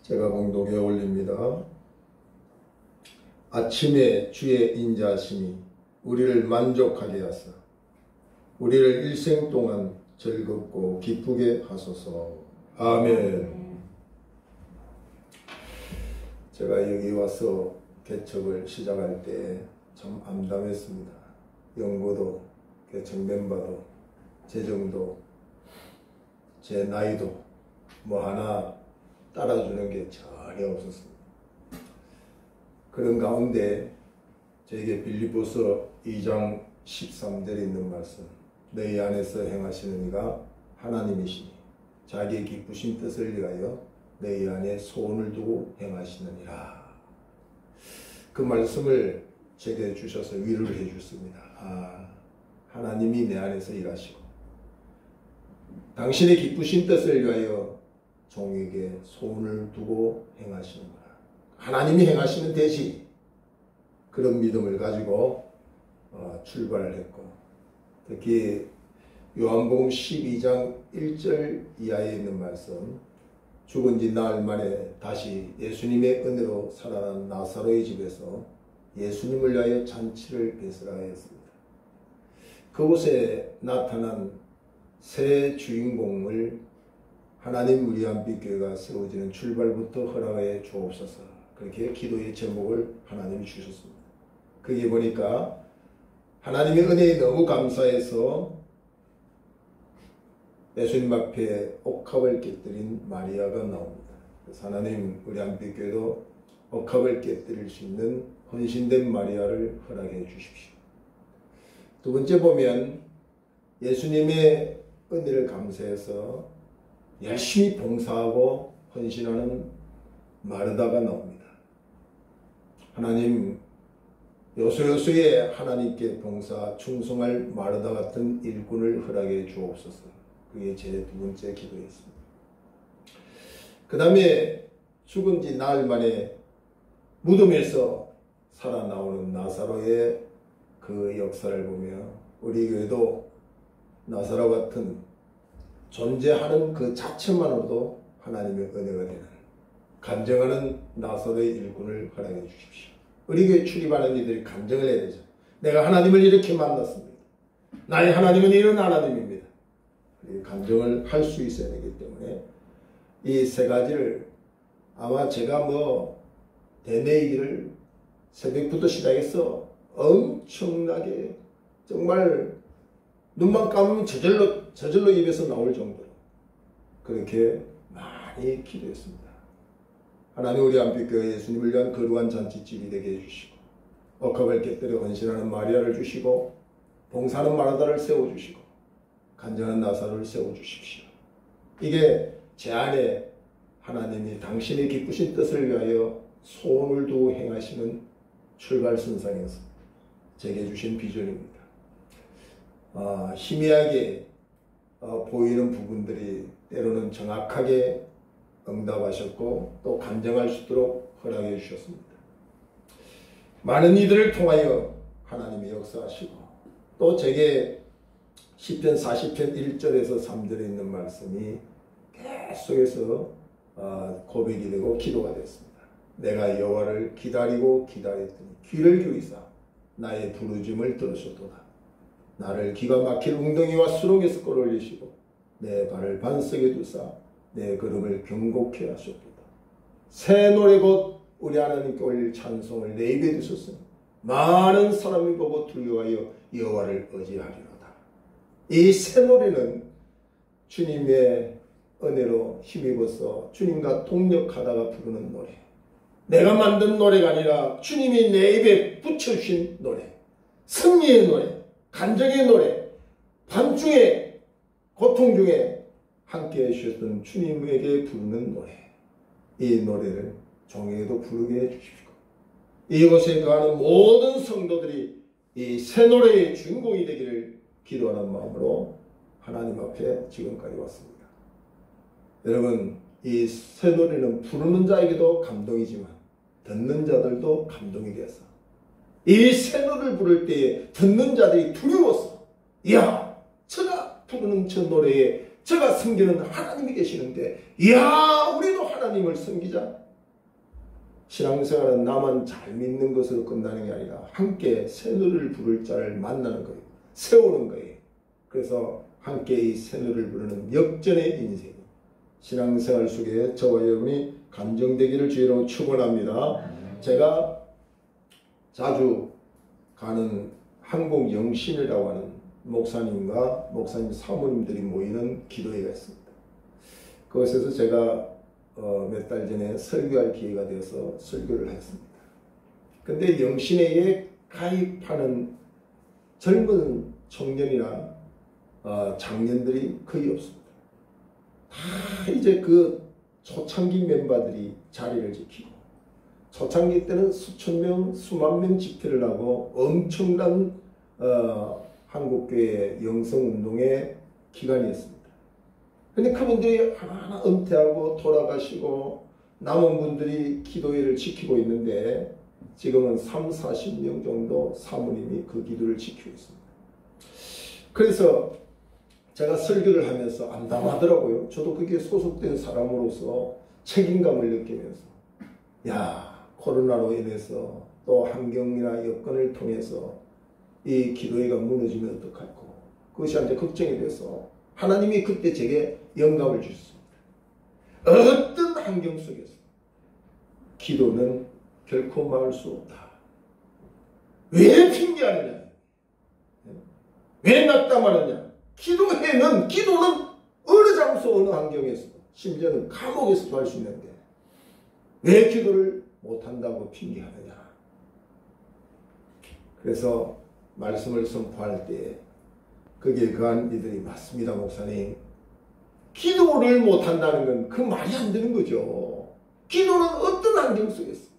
제가 공독에 올립니다. 아침에 주의 인자하심이 우리를 만족하게 하사 우리를 일생 동안 즐겁고 기쁘게 하소서. 아멘. 제가 여기 와서 개척을 시작할 때 참 암담했습니다. 연고도 개척 멤버도 재정도 제 나이도 뭐 하나 따라주는 게 전혀 없었습니다. 그런 가운데 저에게 빌립보서 2장 13절에 있는 말씀, 너희 안에서 행하시는 이가 하나님이시니 자기의 기쁘신 뜻을 위하여 너희 안에 소원을 두고 행하시느니라. 그 말씀을 제게 주셔서 위로를 해주셨습니다. 하나님이 내 안에서 일하시고 당신의 기쁘신 뜻을 위하여 종에게 소원을 두고 행하시는구나. 하나님이 행하시는 대신 그런 믿음을 가지고 출발을 했고, 특히 요한복음 12장 1절 이하에 있는 말씀, 죽은 지 나흘 만에 다시 예수님의 은혜로 살아난 나사로의 집에서 예수님을 위하여 잔치를 배설하였습니다. 그곳에 나타난 새 주인공을 하나님 우리 안빛교회가 세워지는 출발부터 허락해 주옵소서. 그렇게 기도의 제목을 하나님이 주셨습니다. 거기에 보니까 하나님의 은혜에 너무 감사해서 예수님 앞에 옥합을 깨뜨린 마리아가 나옵니다. 그래서 하나님 우리 안빛교회도 옥합을 깨뜨릴 수 있는 헌신된 마리아를 허락해 주십시오. 두 번째 보면 예수님의 은혜를 감사해서 열심히 봉사하고 헌신하는 마르다가 나옵니다. 하나님 요소요소에 하나님께 봉사 충성할 마르다 같은 일꾼을 허락해 주옵소서. 그게 제 두 번째 기도였습니다. 그 다음에 죽은 지 나흘 만에 무덤에서 살아나오는 나사로의 그 역사를 보며 우리 교회도 나사로 같은 존재하는 그 자체만으로도 하나님의 은혜가 되는 간증하는 나사로의 일꾼을 허락해 주십시오. 우리 교회 출입하는 이들이 간증을 해야 되죠. 내가 하나님을 이렇게 만났습니다. 나의 하나님은 이런 하나님입니다. 간증을 할 수 있어야 되기 때문에 이 세 가지를 아마 제가 대내기를 새벽부터 시작해서 엄청나게 정말 눈만 감으면 저절로 입에서 나올 정도로 그렇게 많이 기도했습니다. 하나님 우리 안빛교회 예수님을 위한 거룩한 잔치집이 되게 해주시고 옥합을 깨뜨려 헌신하는 마리아를 주시고 봉사하는 마르다를 세워주시고 간절한 나사로를 세워주십시오. 이게 제 안에 하나님이 당신의 기쁘신 뜻을 위하여 소원을 두고 행하시는 출발선상에서 제게 주신 비전입니다. 희미하게 보이는 부분들이 때로는 정확하게 응답하셨고 또 간증할 수 있도록 허락해 주셨습니다. 많은 이들을 통하여 하나님이 역사하시고 또 제게 시편 40편 1절에서 3절에 있는 말씀이 계속해서 고백이 되고 기도가 됐습니다. 내가 여호와를 기다리고 기다렸더니 귀를 기울이사 나의 부르짖음을 들으셨도다. 나를 기가 막힐 웅덩이와 수렁에서 끌어올리시고 내 발을 반석에 두사 내 걸음을 경고케 하셨도다. 새 노래 곧 우리 하나님께 올릴 찬송을 내 입에 두셨으니 많은 사람이 보고 두려워하여 여호와를 의지하리로다. 이 새 노래는 주님의 은혜로 힘입어서 주님과 동력하다가 부르는 노래, 내가 만든 노래가 아니라 주님이 내 입에 붙여주신 노래, 승리의 노래, 간증의 노래, 밤중에 고통 중에 함께 해주셨던 주님에게 부르는 노래, 이 노래를 종에게도 부르게 해주시고 이곳에 거하는 모든 성도들이 이 새 노래의 주인공이 되기를 기도하는 마음으로 하나님 앞에 지금까지 왔습니다. 여러분, 이 새 노래는 부르는 자에게도 감동이지만 듣는 자들도 감동이 되어서 이 새 노래를 부를 때에 듣는 자들이 두려워서, 이야, 저가 부르는 저 노래에 저가 섬기는 하나님이 계시는데, 이야, 우리도 하나님 하나님을 섬기자. 신앙생활은 나만 잘 믿는 것으로 끝나는 게 아니라 함께 새노래를 부를 자를 만나는 거예요. 세우는 거예요. 그래서 함께 이 새노래를 부르는 역전의 인생. 신앙생활 속에 저와 여러분이 간정되기를 주의로 축원합니다. 제가 자주 가는 한국 영신이라고 하는 목사님과 목사님 사모님들이 모이는 기도회가 있습니다. 그곳에서 제가 몇 달 전에 설교할 기회가 되어서 설교를 했습니다. 근데 영신회에 가입하는 젊은 청년이나 장년들이 거의 없습니다. 다 이제 그 초창기 멤버들이 자리를 지키고, 초창기 때는 수천 명, 수만 명 집회를 하고 엄청난 한국교회 영성운동의 기간이었습니다. 근데 그분들이 하나하나 은퇴하고 돌아가시고 남은 분들이 기도회를 지키고 있는데 지금은 3, 40명 정도 사모님이 그 기도를 지키고 있습니다. 그래서 제가 설교를 하면서 암담하더라고요. 저도 거기에 소속된 사람으로서 책임감을 느끼면서, 야, 코로나로 인해서 또 환경이나 여건을 통해서 이 기도회가 무너지면 어떡할까, 그것이 한테 걱정이 돼서 하나님이 그때 제게 영감을 주셨습니다. 어떤 환경 속에서 기도는 결코 막을 수 없다. 왜 핑계하느냐, 왜 낙담하느냐. 기도는 어느 장소 어느 환경에서, 심지어는 감옥에서도 할 수 있는데 왜 기도를 못한다고 핑계하느냐. 그래서 말씀을 선포할 때 거기에 거한 이들이, 맞습니다 목사님, 기도를 못한다는 건 그 말이 안 되는 거죠. 기도는 어떤 환경 속에서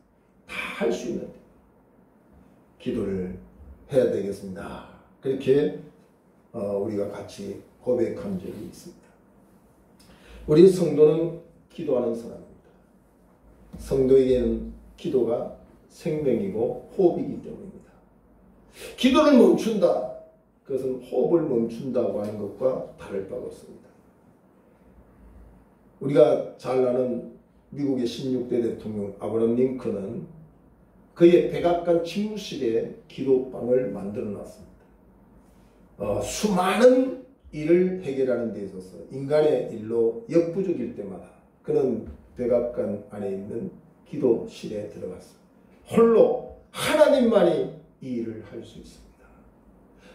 다 할 수 있는데 기도를 해야 되겠습니다. 그렇게 우리가 같이 고백한 적이 있습니다. 우리 성도는 기도하는 사람입니다. 성도에게는 기도가 생명이고 호흡이기 때문입니다. 기도를 멈춘다, 그것은 호흡을 멈춘다고 하는 것과 다를 바가 없습니다. 우리가 잘 아는 미국의 16대 대통령 아브라함 링컨은 그의 백악관 집무실에 기도방을 만들어 놨습니다. 수많은 일을 해결하는 데 있어서 인간의 일로 역부족일 때마다 그는 백악관 안에 있는 기도실에 들어갔습니다. 홀로 하나님만이 이 일을 할 수 있습니다.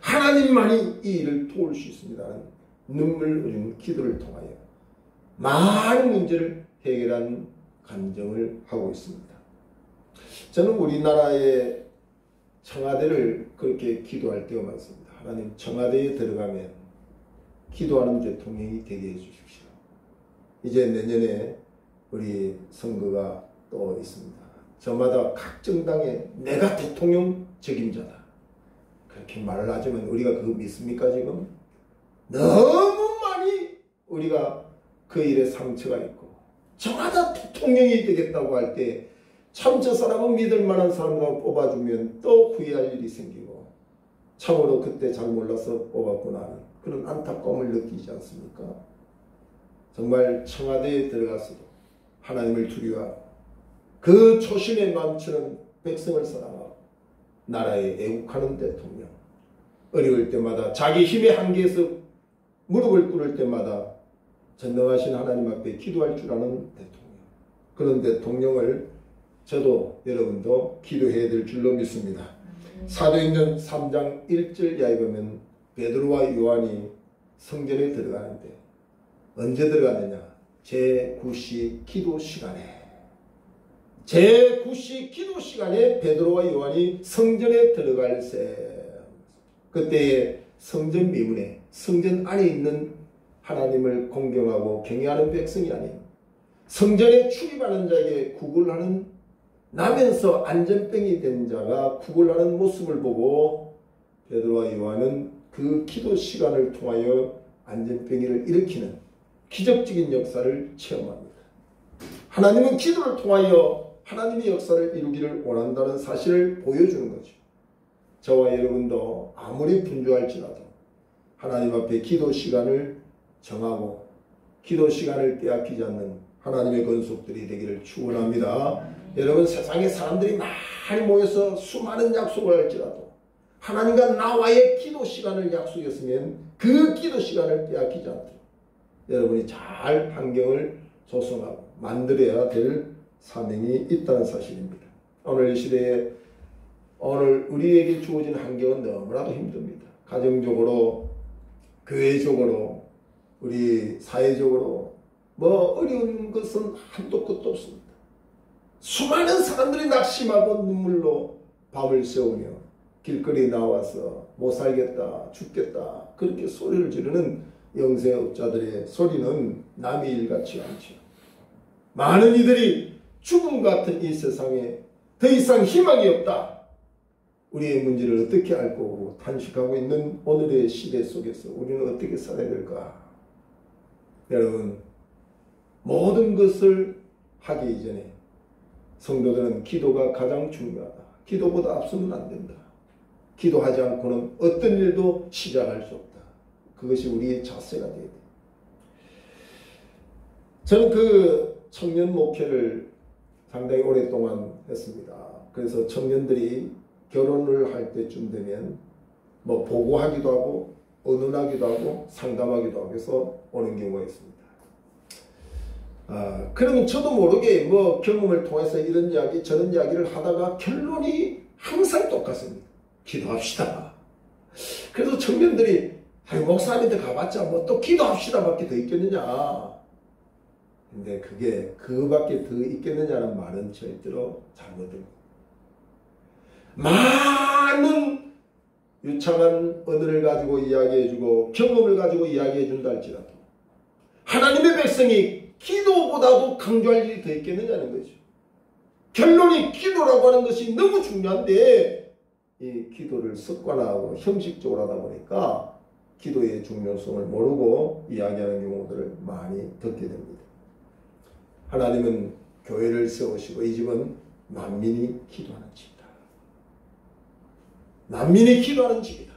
하나님만이 이 일을 도울 수 있습니다는 눈물 흘리는 기도를 통하여 많은 문제를 해결한 간증을 하고 있습니다. 저는 우리나라의 청와대를 그렇게 기도할 때가 많습니다. 하나님, 청와대에 들어가면 기도하는 대통령이 되게 해주십시오. 이제 내년에 우리 선거가 또 있습니다. 저마다 각 정당에 내가 대통령 책임자다, 그렇게 말을 하지만 우리가 그거 믿습니까? 지금 너무 많이 우리가 그 일에 상처가 있고, 저마다 대통령이 되겠다고 할 때 참 저 사람은 믿을 만한 사람이라고 뽑아주면 또 후회할 일이 생기고, 참으로 그때 잘 몰라서 뽑았구나 하는 그런 안타까움을 느끼지 않습니까? 정말 청와대에 들어가서도 하나님을 두려워하고 그 초심의 마음처럼 백성을 사랑하고 나라에 애국하는 대통령, 어려울 때마다 자기 힘의 한계에서 무릎을 꿇을 때마다 전능하신 하나님 앞에 기도할 줄 아는 대통령, 그런 대통령을 저도 여러분도 기도해야 될 줄로 믿습니다. 사도행전 3장 1절 이하에 보면 베드로와 요한이 성전에 들어가는데 언제 들어가느냐, 제9시 기도 시간에, 제9시 기도 시간에 베드로와 요한이 성전에 들어갈 새, 그때의 성전 미문에, 성전 안에 있는 하나님을 공경하고 경외하는 백성이 아닌 성전에 출입하는 자에게 구걸하는, 나면서 안전병이 된 자가 구걸하는 모습을 보고 베드로와 요한은 그 기도 시간을 통하여 안전병이를 일으키는 기적적인 역사를 체험합니다. 하나님은 기도를 통하여 하나님의 역사를 이루기를 원한다는 사실을 보여주는 거죠. 저와 여러분도 아무리 분주할지라도 하나님 앞에 기도 시간을 정하고 기도 시간을 빼앗기지 않는 하나님의 건속들이 되기를 축원합니다. 여러분, 세상에 사람들이 많이 모여서 수많은 약속을 할지라도 하나님과 나와의 기도 시간을 약속했으면 그 기도 시간을 빼앗기지 않도록 여러분이 잘 환경을 조성하고 만들어야 될 사명이 있다는 사실입니다. 오늘 이 시대에 오늘 우리에게 주어진 환경은 너무나도 힘듭니다. 가정적으로, 교회적으로, 우리 사회적으로 뭐 어려운 것은 한도 끝도 없습니다. 수많은 사람들이 낙심하고 눈물로 밤을 새우며 길거리에 나와서 못 살겠다, 죽겠다 그렇게 소리를 지르는 영세업자들의 소리는 남의 일 같지 않죠. 많은 이들이 죽음 같은 이 세상에 더 이상 희망이 없다. 우리의 문제를 어떻게 알 거고 탄식하고 있는 오늘의 시대 속에서 우리는 어떻게 살아야 될까? 여러분, 모든 것을 하기 이전에 성도들은 기도가 가장 중요하다. 기도보다 앞서면 안 된다. 기도하지 않고는 어떤 일도 시작할 수 없다. 그것이 우리의 자세가 되어야 돼. 저는 그 청년 목회를 상당히 오랫동안 했습니다. 그래서 청년들이 결혼을 할 때쯤 되면 뭐 보고하기도 하고 의논하기도 하고 상담하기도 하고 해서 오는 경우가 있습니다. 그러면 저도 모르게 뭐 경험을 통해서 이런 이야기 저런 이야기를 하다가 결론이 항상 똑같습니다. 기도합시다. 그래서 청년들이 목사님한테 가봤자 뭐 또 기도합시다 밖에 더 있겠느냐. 근데 그게 그거밖에 더 있겠느냐는 말은 절대로 잘못된 겁니다. 많은 유창한 언어를 가지고 이야기해주고 경험을 가지고 이야기해준다 할지라도 하나님의 백성이 기도보다도 강조할 일이 더 있겠느냐는 거죠. 결론이 기도라고 하는 것이 너무 중요한데 이 기도를 습관화하고 형식적으로 하다 보니까 기도의 중요성을 모르고 이야기하는 경우들을 많이 듣게 됩니다. 하나님은 교회를 세우시고 이 집은 만민이 기도하는 집이다. 만민이 기도하는 집이다.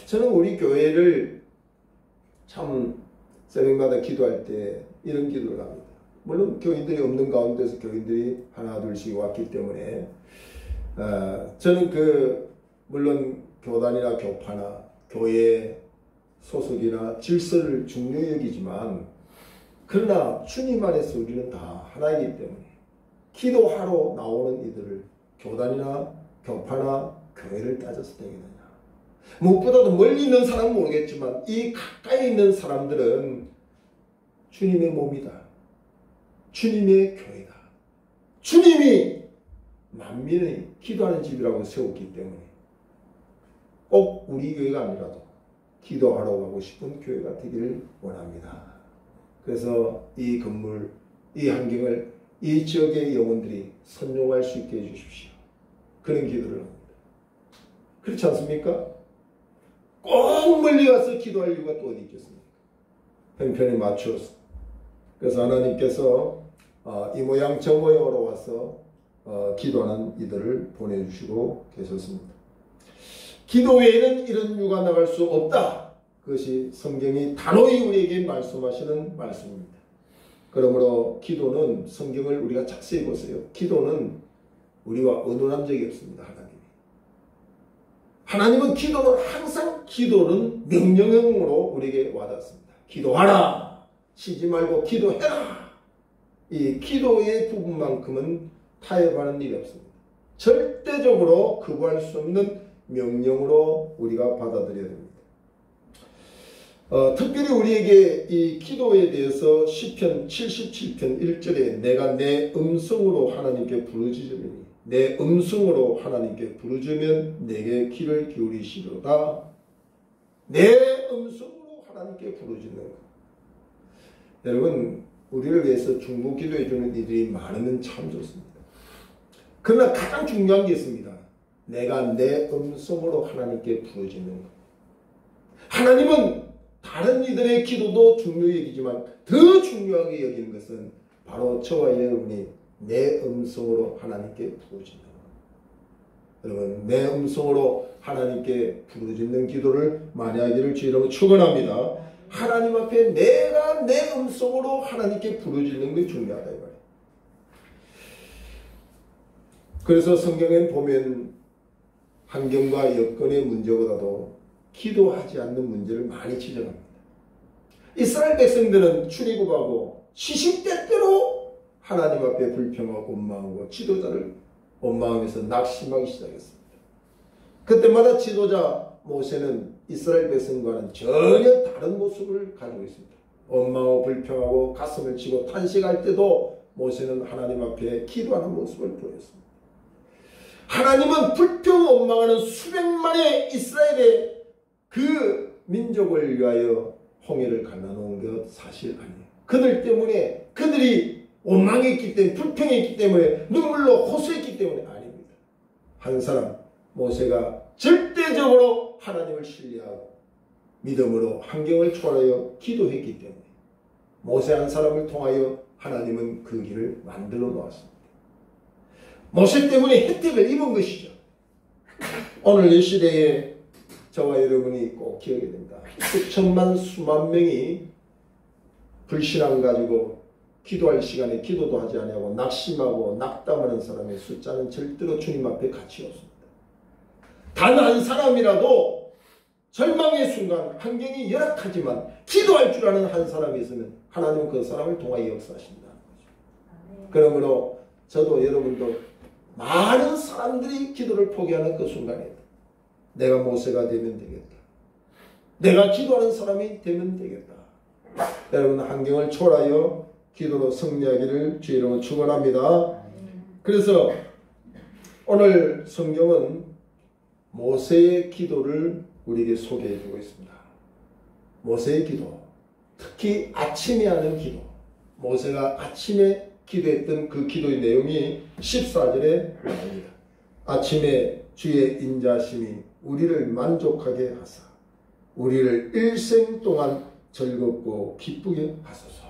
저는 우리 교회를 참 새벽마다 기도할 때 이런 기도를 합니다. 물론 교인들이 없는 가운데서 교인들이 하나 둘씩 왔기 때문에 저는 물론 교단이나 교파나 교회 소속이나 질서를 중요히 여기지만 그러나 주님 안에서 우리는 다 하나이기 때문에 기도하러 나오는 이들을 교단이나 교파나 교회를 따져서 되겠느냐. 무엇보다도 멀리 있는 사람은 모르겠지만 이 가까이 있는 사람들은 주님의 몸이다. 주님의 교회다. 주님이 만민의 기도하는 집이라고 세웠기 때문에 꼭 우리 교회가 아니라도 기도하러 가고 싶은 교회가 되기를 원합니다. 그래서 이 건물, 이 환경을 이 지역의 영혼들이 선용할 수 있게 해주십시오. 그런 기도를 합니다. 그렇지 않습니까? 꼭 멀리 가서 기도할 이유가 또 어디 있겠습니까? 형편에 맞추어서. 그래서 하나님께서 이 모양 저 모양으로 와서 기도하는 이들을 보내주시고 계셨습니다. 기도 외에는 이런 이유가 나갈 수 없다. 그것이 성경이 단호히 우리에게 말씀하시는 말씀입니다. 그러므로 기도는 성경을 우리가 자세히 보세요. 기도는 우리와 의논한 적이 없습니다. 하나님은 기도는 항상 기도는 명령형으로 우리에게 와닿습니다. 기도하라. 쉬지 말고 기도해라. 이 기도의 부분만큼은 타협하는 일이 없습니다. 절대적으로 거부할 수 없는 명령으로 우리가 받아들여야 됩니다. 특별히 우리에게 이 기도에 대해서 시편 77편 1절에 내가 내 음성으로 하나님께 부르짖으리니 내 음성으로 하나님께 부르짖으면 내게 귀를 기울이시리로다. 내 음성으로 하나님께 부르짖는 것. 여러분, 우리를 위해서 중보 기도해 주는 이들이 많으면 참 좋습니다. 그러나 가장 중요한 게 있습니다. 내가 내 음성으로 하나님께 부르짖는 것. 하나님은 다른 이들의 기도도 중요히 여기지만 더 중요하게 여기는 것은 바로 저와 여러분이 내 음성으로 하나님께 부르짖는 것. 여러분, 내 음성으로 하나님께 부르짖는 기도를 많이 하기를 주의 이름으로 축원합니다. 하나님 앞에 내가 내 음성으로 하나님께 부르짖는 게 중요하다 이 말이에요. 그래서 성경에 보면 환경과 여건의 문제보다도 기도하지 않는 문제를 많이 지적합니다. 이스라엘 백성들은 출애굽하고 시시때때로 하나님 앞에 불평하고 원망하고 지도자를 원망하면서 낙심하기 시작했습니다. 그때마다 지도자 모세는 이스라엘 백성과는 전혀 다른 모습을 가지고 있습니다. 원망하고 불평하고 가슴을 치고 탄식할 때도 모세는 하나님 앞에 기도하는 모습을 보였습니다. 하나님은 불평 원망하는 수백만의 이스라엘의 그 민족을 위하여 홍해를 갈라놓은 것 사실 아니에요. 그들 때문에, 그들이 원망했기 때문에, 불평했기 때문에, 눈물로 호소했기 때문에 아닙니다. 한 사람 모세가 절대적으로 하나님을 신뢰하고 믿음으로 환경을 초월하여 기도했기 때문에 모세 한 사람을 통하여 하나님은 그 길을 만들어 놓았습니다. 모세 때문에 혜택을 입은 것이죠. 오늘 이 시대에 저와 여러분이 꼭 기억해야 됩니다. 수천만 수만 명이 불신앙 가지고 기도할 시간에 기도도 하지 아니하고 낙심하고 낙담하는 사람의 숫자는 절대로 주님 앞에 가치 없습니다. 단 한 사람이라도 절망의 순간 환경이 열악하지만 기도할 줄 아는 한 사람이 있으면 하나님은 그 사람을 통하여 역사하신다는 거죠. 그러므로 저도 여러분도 많은 사람들이 기도를 포기하는 그 순간에 내가 모세가 되면 되겠다. 내가 기도하는 사람이 되면 되겠다. 여러분 환경을 초월하여 기도로 승리하기를 주의 이름으로 축원합니다. 그래서 오늘 성경은 모세의 기도를 우리에게 소개해 주고 있습니다. 모세의 기도, 특히 아침에 하는 기도. 모세가 아침에 기도했던 그 기도의 내용이 14절에 나옵니다. 아침에 주의 인자심이 우리를 만족하게 하사 우리를 일생 동안 즐겁고 기쁘게 하소서.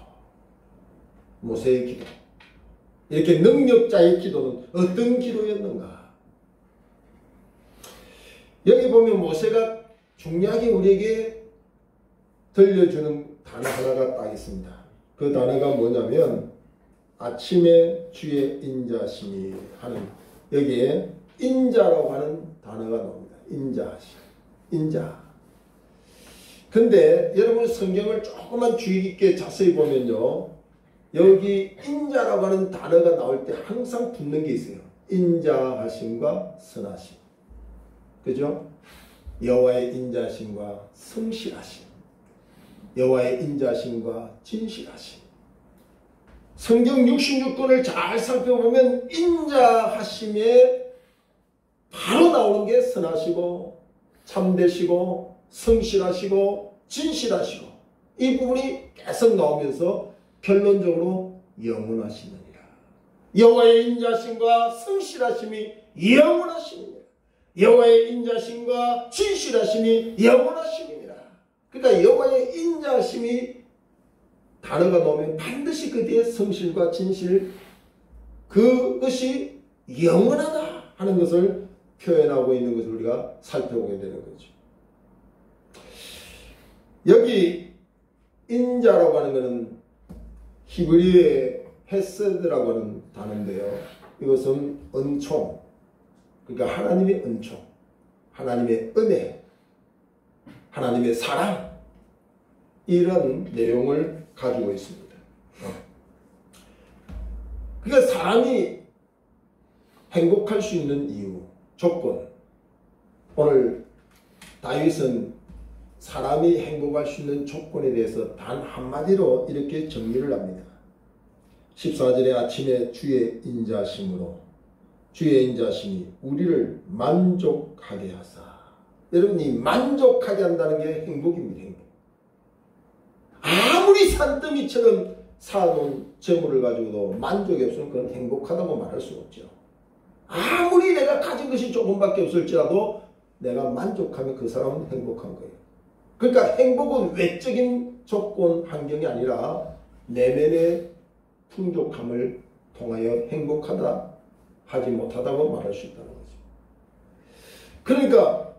모세의 기도. 이렇게 능력자의 기도는 어떤 기도였는가? 여기 보면 모세가 중요하게 우리에게 들려주는 단어 하나가 딱 있습니다. 그 단어가 뭐냐면 아침에 주의 인자심이 하는, 여기에 인자라고 하는 단어가 나옵니다. 인자심. 인자. 근데 여러분 성경을 조금만 주의 깊게 자세히 보면요, 여기 인자라고 하는 단어가 나올 때 항상 붙는 게 있어요. 인자하심과 선하심. 그죠? 여호와의 인자심과 성실하심. 여호와의 인자심과 진실하심. 성경 66권을 잘 살펴보면 인자하심에 바로 나오는 게 선하시고 참되시고 성실하시고 진실하시고, 이 부분이 계속 나오면서 결론적으로 영원하시느니라. 여호와의 인자심과 성실하심이 영원하시느니라. 여호와의 인자심과 진실하심이 영원하심이니라. 그러니까 여호와의 인자심이 단어가 나오면 반드시 그 뒤에 성실과 진실, 그것이 영원하다 하는 것을 표현하고 있는 것을 우리가 살펴보게 되는 거죠. 여기 인자라고 하는 것은 히브리어의 헤세드라고 하는 단어인데요. 이것은 은총, 그러니까 하나님의 은총, 하나님의 은혜, 하나님의 사랑, 이런 내용을 가지고 있습니다. 그러니까 사람이 행복할 수 있는 이유, 조건. 오늘 다윗은 사람이 행복할 수 있는 조건에 대해서 단 한마디로 이렇게 정리를 합니다. 14절에 아침에 주의 인자심으로, 주의 인자심이 우리를 만족하게 하사. 여러분, 이 만족하게 한다는 게 행복입니다. 행복. 아무리 산더미처럼 사놓은 재물을 가지고도 만족이 없으면 그건 행복하다고 말할 수 없죠. 아무리 내가 가진 것이 조금밖에 없을지라도 내가 만족하면 그 사람은 행복한 거예요. 그러니까 행복은 외적인 조건, 환경이 아니라 내면의 풍족함을 통하여 행복하다 하지 못하다고 말할 수 있다는 거죠. 그러니까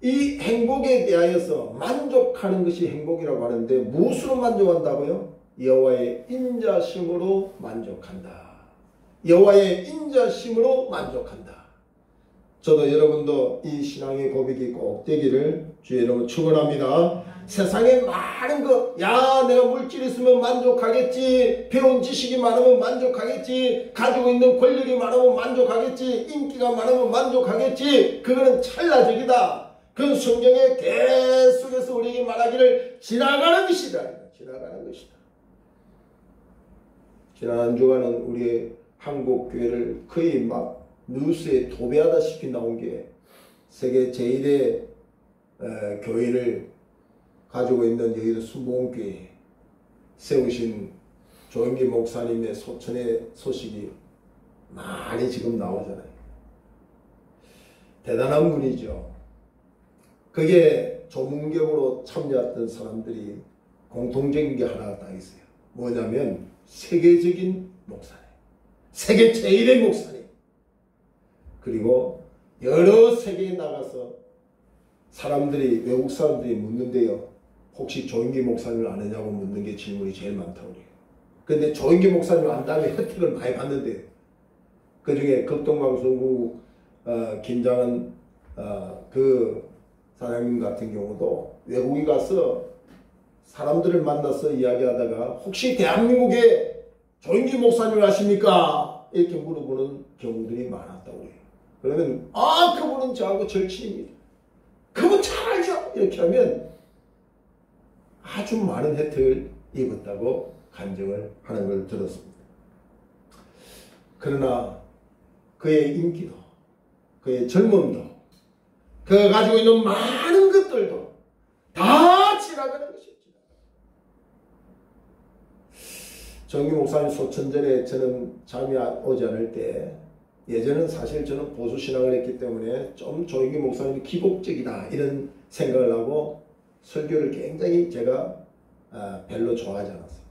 이 행복에 대하여서 만족하는 것이 행복이라고 하는데 무엇으로 만족한다고요? 여호와의 인자심으로 만족한다. 여호와의 인자심으로 만족한다. 저도 여러분도 이 신앙의 고백이 꼭 되기를 주의 이름으로 축원합니다. 세상에 많은 것, 야 내가 물질이 있으면 만족하겠지, 배운 지식이 많으면 만족하겠지, 가지고 있는 권력이 많으면 만족하겠지, 인기가 많으면 만족하겠지, 그거는 찰나적이다. 그건 성경에 계속해서 우리에게 말하기를 지나가는 것이다. 지나가는 것이다. 지난 한 주간은 우리의 한국 교회를 거의 막 뉴스에 도배하다시피 나온 게 세계 제1의 교회를 가지고 있는 여의도 순복음교회 세우신 조영기 목사님의 소천의 소식이 많이 지금 나오잖아요. 대단한 분이죠. 그게 조문격으로 참여했던 사람들이 공통적인 게 하나가 딱 있어요. 뭐냐면 세계적인 목사님, 세계 제1의 목사님, 그리고 여러 세계에 나가서 사람들이, 외국 사람들이 묻는데요, 혹시 조영기 목사님을 아느냐고 묻는 게 질문이 제일 많다고 그래요. 그런데 조영기 목사님을 안다면 혜택을 많이 받는데, 그 중에 극동방송국 김장은 그 사장님 같은 경우도 외국에 가서 사람들을 만나서 이야기하다가 혹시 대한민국에 조영기 목사님을 아십니까? 이렇게 물어보는 경우들이 많았다고 해요. 그러면 그분은 저하고 절친입니다. 그분 잘 알죠? 이렇게 하면 아주 많은 혜택을 입었다고 간증을 하는 걸 들었습니다. 그러나 그의 인기도, 그의 젊음도, 그가 가지고 있는 많은 것들도 다 지나가는 것이죠. 정기 목사님 소천 전에 저는 잠이 오지 않을 때, 예전은 사실 저는 보수신앙을 했기 때문에 좀 조영기 목사님이 기복적이다 이런 생각을 하고 설교를 굉장히 제가 별로 좋아하지 않았어요.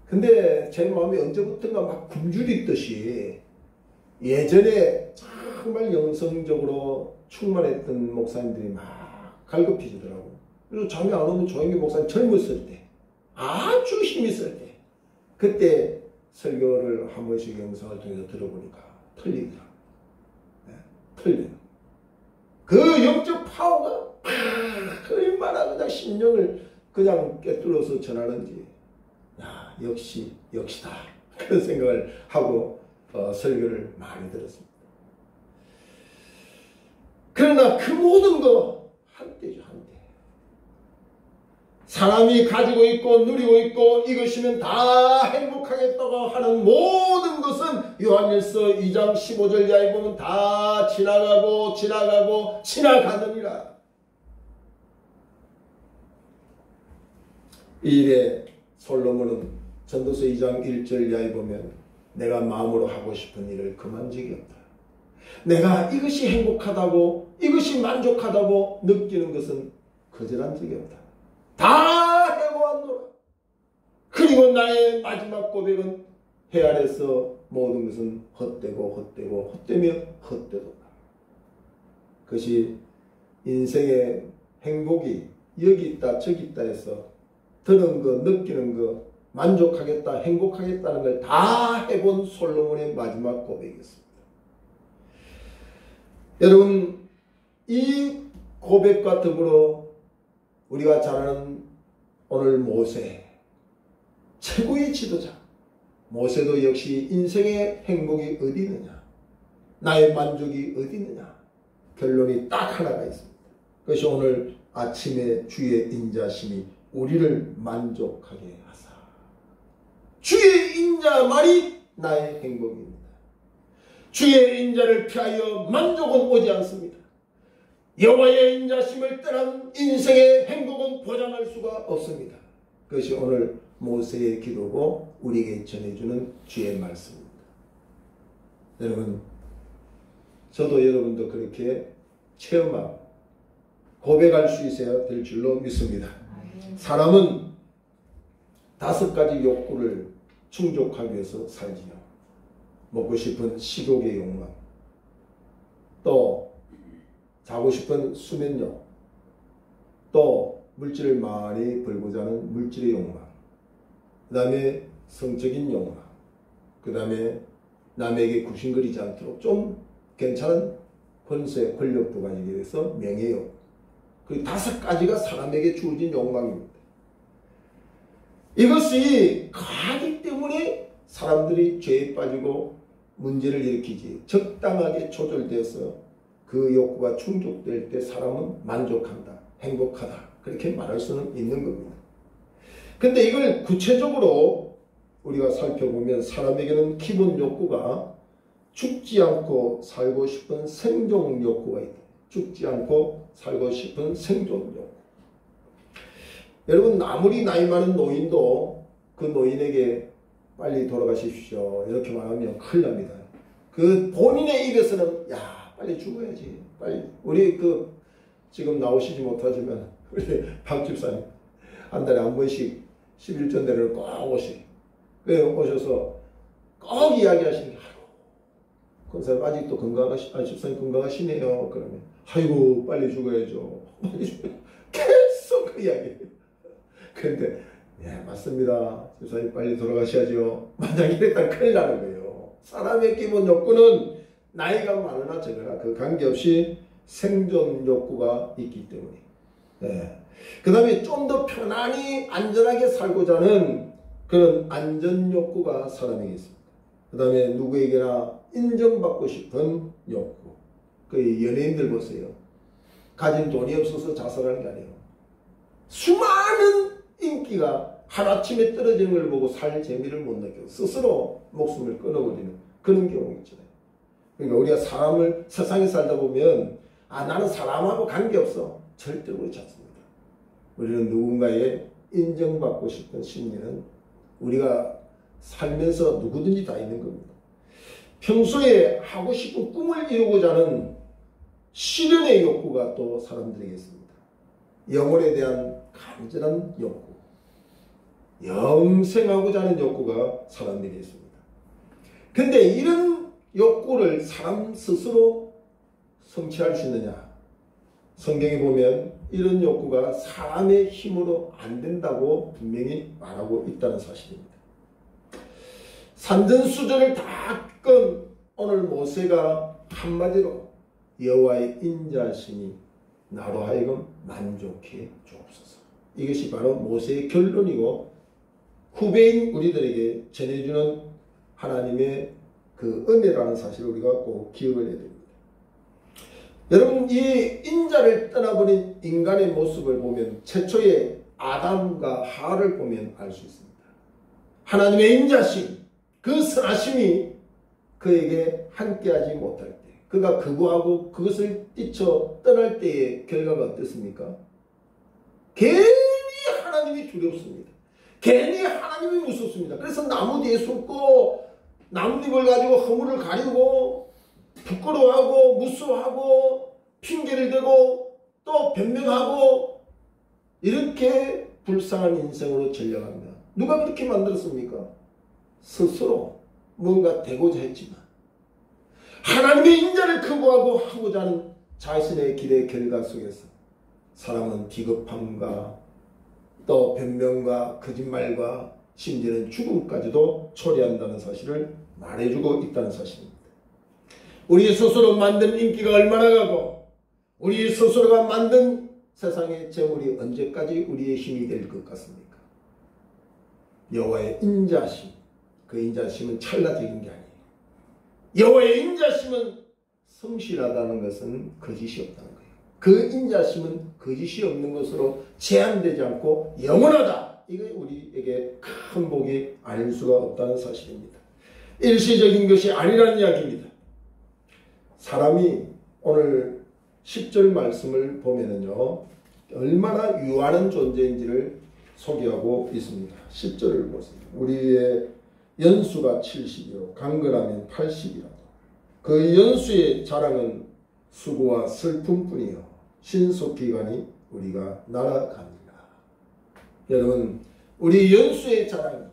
근데 제 마음이 언제부턴가 막 굶주리듯이 예전에 정말 영성적으로 충만했던 목사님들이 막 갈급해지더라고. 그래서 잠이 안 오면 조영기 목사님 젊었을 때, 아주 힘이 있을 때, 그때 설교를 한 번씩 영상을 통해서 들어보니까 틀리더라고. 네? 틀려요. 그 영적 파워가 얼마나 그냥 심령을 그냥 꿰뚫어서 전하는지, 야, 역시다. 그런 생각을 하고 설교를 많이 들었습니다. 그러나 그 모든 거 한때죠, 한때. 사람이 가지고 있고 누리고 있고 이것이면 다 행복하겠다고 하는 모든 것은 요한일서 2장 15절 이하에 보면 다 지나가고 지나가고 지나가느니라. 이 일에 솔로몬은 전도서 2장 1절 이하에 보면 내가 마음으로 하고 싶은 일을 금한 적이 없다. 내가 이것이 행복하다고, 이것이 만족하다고 느끼는 것은 거절한 적이 없다. 다 해보았노라. 그리고 나의 마지막 고백은 해 아래서 모든 것은 헛되고 헛되며 헛되도다. 그것이 인생의 행복이 여기 있다 저기 있다 해서 드는 거, 느끼는 거, 만족하겠다, 행복하겠다는 걸 다 해본 솔로몬의 마지막 고백이었습니다. 여러분, 이 고백과 더불어 우리가 잘 아는 오늘 모세, 최고의 지도자. 모세도 역시 인생의 행복이 어디 있느냐, 나의 만족이 어디 있느냐, 결론이 딱 하나가 있습니다. 그것이 오늘 아침에 주의 인자심이 우리를 만족하게 하사. 주의 인자만이 나의 행복입니다. 주의 인자를 피하여 만족은 오지 않습니다. 여호와의 인자심을 떠난 인생의 행복은 보장할 수가 없습니다. 그것이 오늘 모세의 기도고 우리에게 전해주는 주의 말씀입니다. 여러분, 저도 여러분도 그렇게 체험하고 고백할 수 있어야 될 줄로 믿습니다. 사람은 5가지 욕구를 충족하기 위해서 살지요. 먹고 싶은 식욕의 욕망, 또 자고 싶은 수면욕, 또 물질을 많이 벌고자 하는 물질의 욕망, 그 다음에 성적인 욕망, 그 다음에 남에게 굽신거리지 않도록 좀 괜찮은 권세, 권력도 가지게 돼서 명예욕. 그 5가지가 사람에게 주어진 욕망입니다. 이것이 강하기 때문에 사람들이 죄에 빠지고 문제를 일으키지, 적당하게 조절되어서 그 욕구가 충족될 때 사람은 만족한다, 행복하다, 그렇게 말할 수는 있는 겁니다. 근데 이걸 구체적으로 우리가 살펴보면 사람에게는 기본 욕구가 죽지 않고 살고 싶은 생존 욕구가 있다. 죽지 않고 살고 싶은 생존 욕구. 여러분, 아무리 나이 많은 노인도 그 노인에게 빨리 돌아가십시오 이렇게 말하면 큰일 납니다. 그 본인의 입에서는 야 빨리 죽어야지, 빨리. 우리 지금 나오시지 못하지만 우리 박 집사님 한 달에 한 번씩 11전대를 꼭 오셔서 꼭 이야기하시는 게, 아이고 권사님 아직도 집사님 건강하시네요. 그러면 아이고 빨리 죽어야죠. 계속 그 이야기예요. 그런데 네 맞습니다. 집사님 빨리 돌아가셔야죠. 만약 이랬다면 큰일 나는 거예요. 사람의 기본 욕구는 나이가 많으나 적으나 그 관계없이 생존 욕구가 있기 때문에. 네. 그 다음에 좀 더 편안히 안전하게 살고자 하는 그런 안전 욕구가 사람에게 있습니다. 그 다음에 누구에게나 인정받고 싶은 욕구. 그 연예인들 보세요. 가진 돈이 없어서 자살하는 게 아니에요. 수많은 인기가 하루아침에 떨어지는 걸 보고 살 재미를 못 느끼고 스스로 목숨을 끊어버리는 그런 경우 있잖아요. 그러니까 우리가 세상에 살다 보면 나는 사람하고 관계없어. 절대로 그렇지 않습니다. 우리는 누군가의 인정받고 싶은 심리는 우리가 살면서 누구든지 다 있는 겁니다. 평소에 하고 싶은 꿈을 이루고자 하는 실현의 욕구가 또 사람들에게 있습니다. 영혼에 대한 간절한 욕구, 영생하고자 하는 욕구가 사람들에게 있습니다. 근데 이런 욕구를 사람 스스로 성취할 수 있느냐? 성경에 보면 이런 욕구가 사람의 힘으로 안 된다고 분명히 말하고 있다는 사실입니다. 산전수전을 다 겪은 오늘 모세가 한마디로 여호와의 인자하심이 나로 하여금 만족해 주옵소서. 이것이 바로 모세의 결론이고 후배인 우리들에게 전해주는 하나님의 그 은혜라는 사실을 우리가 꼭 기억을 해야 됩니다. 여러분, 이 인자를 떠나버린 인간의 모습을 보면 최초의 아담과 하와를 보면 알 수 있습니다. 하나님의 인자심, 그 선하심이 그에게 함께하지 못할 때, 그가 거부하고 그것을 뛰쳐 떠날 때의 결과가 어떻습니까? 괜히 하나님이 두렵습니다. 괜히 하나님이 무섭습니다. 그래서 나무 뒤에 숨고 나뭇잎을 가지고 허물을 가리고 부끄러워하고 무서워하고 핑계를 대고 또 변명하고 이렇게 불쌍한 인생으로 전락합니다. 누가 그렇게 만들었습니까? 스스로 뭔가 되고자 했지만 하나님의 인자를 거부하고 하고자 하는 자신의 길의 결과 속에서 사람은 비겁함과 또 변명과 거짓말과 심지어는 죽음까지도 초래한다는 사실을 말해주고 있다는 사실입니다. 우리 스스로 만든 인기가 얼마나 가고 우리 스스로가 만든 세상의 재물이 언제까지 우리의 힘이 될 것 같습니까? 여호와의 인자심, 그 인자심은 찰나적인 게 아니에요. 여호와의 인자심은 성실하다는 것은 거짓이 없다는 거예요. 그 인자심은 거짓이 없는 것으로 제한되지 않고 영원하다. 이게 우리에게 큰 복이 아닐 수가 없다는 사실입니다. 일시적인 것이 아니라는 이야기입니다. 사람이 오늘 10절 말씀을 보면은요, 얼마나 유한한 존재인지를 소개하고 있습니다. 10절을 보세요. 우리의 연수가 70이요 강건하면 80이라도 그 연수의 자랑은 수고와 슬픔뿐이요 신속기간이 우리가 날아갑니다. 여러분, 우리 연수의 자랑이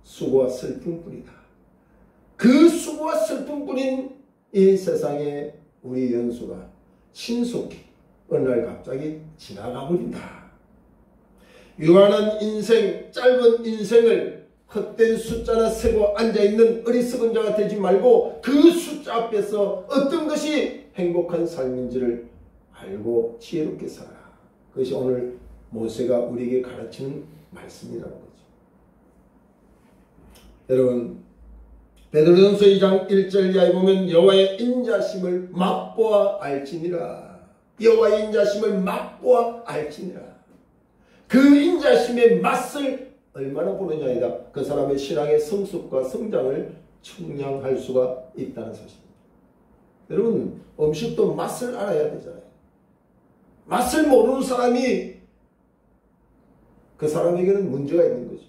수고와 슬픔뿐이다. 그 수고와 슬픔뿐인 이 세상에 우리 연수가 신속히 어느 날 갑자기 지나가 버린다. 유한한 인생, 짧은 인생을 헛된 숫자나 세고 앉아있는 어리석은 자가 되지 말고 그 숫자 앞에서 어떤 것이 행복한 삶인지를 알고 지혜롭게 살아라. 그것이 오늘 모세가 우리에게 가르치는 말씀이라는 거죠. 여러분, 베드로전서 2장 1절 이하에 보면 여호와의 인자심을 맛보아 알지니라. 여호와의 인자심을 맛보아 알지니라. 그 인자심의 맛을 얼마나 보느냐이다. 그 사람의 신앙의 성숙과 성장을 측량할 수가 있다는 사실입니다. 여러분, 음식도 맛을 알아야 되잖아요. 맛을 모르는 사람이 그 사람에게는 문제가 있는 거죠.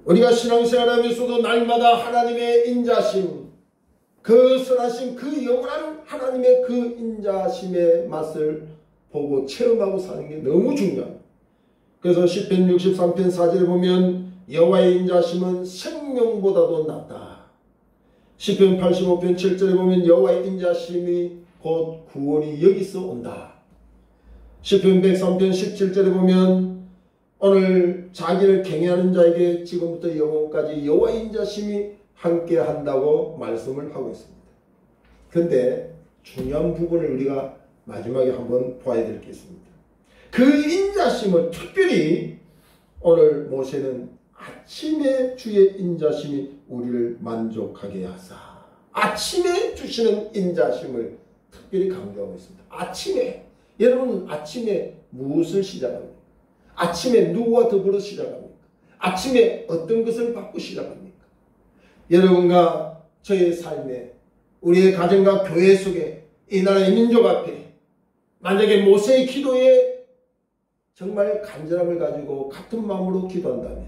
우리가 신앙생활하면서도 날마다 하나님의 인자심, 그 선하심, 그 영원한 하나님의 그 인자심의 맛을 보고 체험하고 사는 게 너무 중요합니다. 그래서 시편 63편 4절에 보면 여호와의 인자심은 생명보다도 낫다. 시편 85편 7절에 보면 여호와의 인자심이 곧 구원이 여기서 온다. 시편 103편 17절에 보면 오늘 자기를 경외하는 자에게 지금부터 영원까지 여호와의 인자심이 함께 한다고 말씀을 하고 있습니다. 그런데 중요한 부분을 우리가 마지막에 한번 봐야 될 게 있습니다. 그 인자심을 특별히 오늘 모세는 아침에 주의 인자심이 우리를 만족하게 하사, 아침에 주시는 인자심을 특별히 강조하고 있습니다. 아침에, 여러분 아침에 무엇을 시작합니까? 아침에 누구와 더불어 시작합니까? 아침에 어떤 것을 받고 시작합니까? 여러분과 저의 삶에, 우리의 가정과 교회 속에, 이 나라의 민족 앞에 만약에 모세의 기도에 정말 간절함을 가지고 같은 마음으로 기도한다면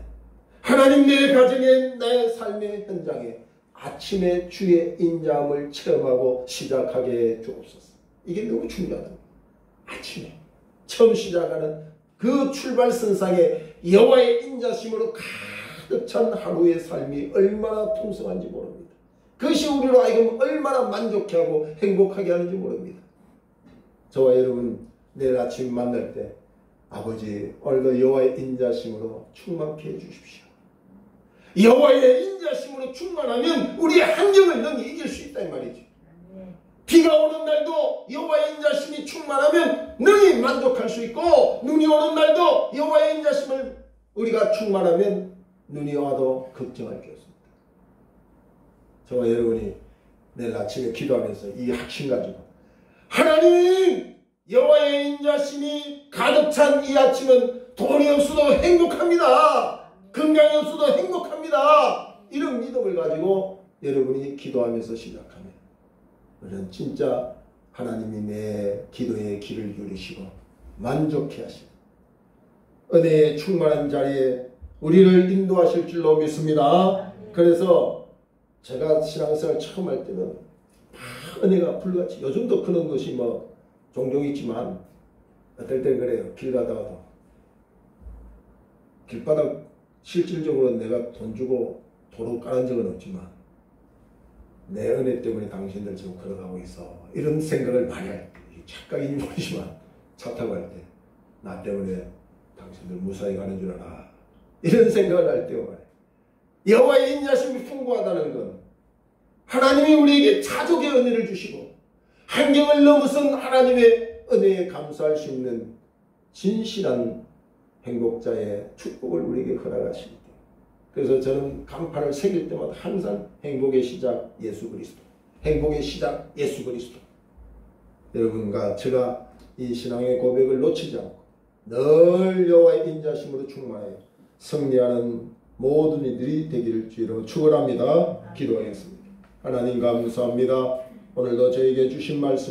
하나님, 내 가정에, 내 삶의 현장에 아침에 주의 인자함을 체험하고 시작하게 주옵소서. 이게 너무 중요하다. 아침에 처음 시작하는 그 출발선상에 여호와의 인자심으로 가득 찬 하루의 삶이 얼마나 풍성한지 모릅니다. 그것이 우리로 하여금 얼마나 만족해하고 행복하게 하는지 모릅니다. 저와 여러분 내일 아침 만날 때 아버지, 오늘도 여호와의 인자심으로 충만케 해주십시오. 여호와의 인자심으로 충만하면 우리의 환경을 능히 이길 수 있다 이 말이죠. 비가 오는 날도 여호와의 인자심이 충만하면 능히 만족할 수 있고, 눈이 오는 날도 여호와의 인자심을 우리가 충만하면 눈이 와도 걱정할 게 없습니다. 저와 여러분이 내일 아침에 기도하면서 이 핵심 가지고 하나님, 여호와의 인자심이 가득 찬 이 아침은 돈이 없어도 행복합니다. 건강이 없어도 행복합니다. 이런 믿음을 가지고 여러분이 기도하면서 시작하면 우리는 진짜 하나님이 내 기도의 길을 누리시고 만족해 하시고 은혜의 충만한 자리에 우리를 인도하실 줄로 믿습니다. 그래서 제가 신앙생활 처음 할 때는 은혜가 불같이, 요즘도 그런 것이 뭐 종종 있지만 어떨 땐 그래요. 길 가다가도 길바닥 실질적으로 내가 돈 주고 도로 깔은 적은 없지만 내 은혜 때문에 당신들 지금 걸어가고 있어, 이런 생각을 많이 할 때, 착각인지 모르지만 차 타고 할 때 나 때문에 당신들 무사히 가는 줄 알아, 이런 생각을 할 때가 많아요. 여호와의 인자심이 풍부하다는 건 하나님이 우리에게 자족의 은혜를 주시고 환경을 넘어선 하나님의 은혜에 감사할 수 있는 진실한 행복자의 축복을 우리에게 허락하십니다. 그래서 저는 간판을 새길 때마다 항상 행복의 시작 예수 그리스도, 행복의 시작 예수 그리스도. 여러분과 제가 이 신앙의 고백을 놓치지 않고 늘 여호와의 인자심으로 충만하여 승리하는 모든 이들이 되기를 주로 축원합니다. 기도하겠습니다. 하나님 감사합니다. 오늘도 저에게 주신 말씀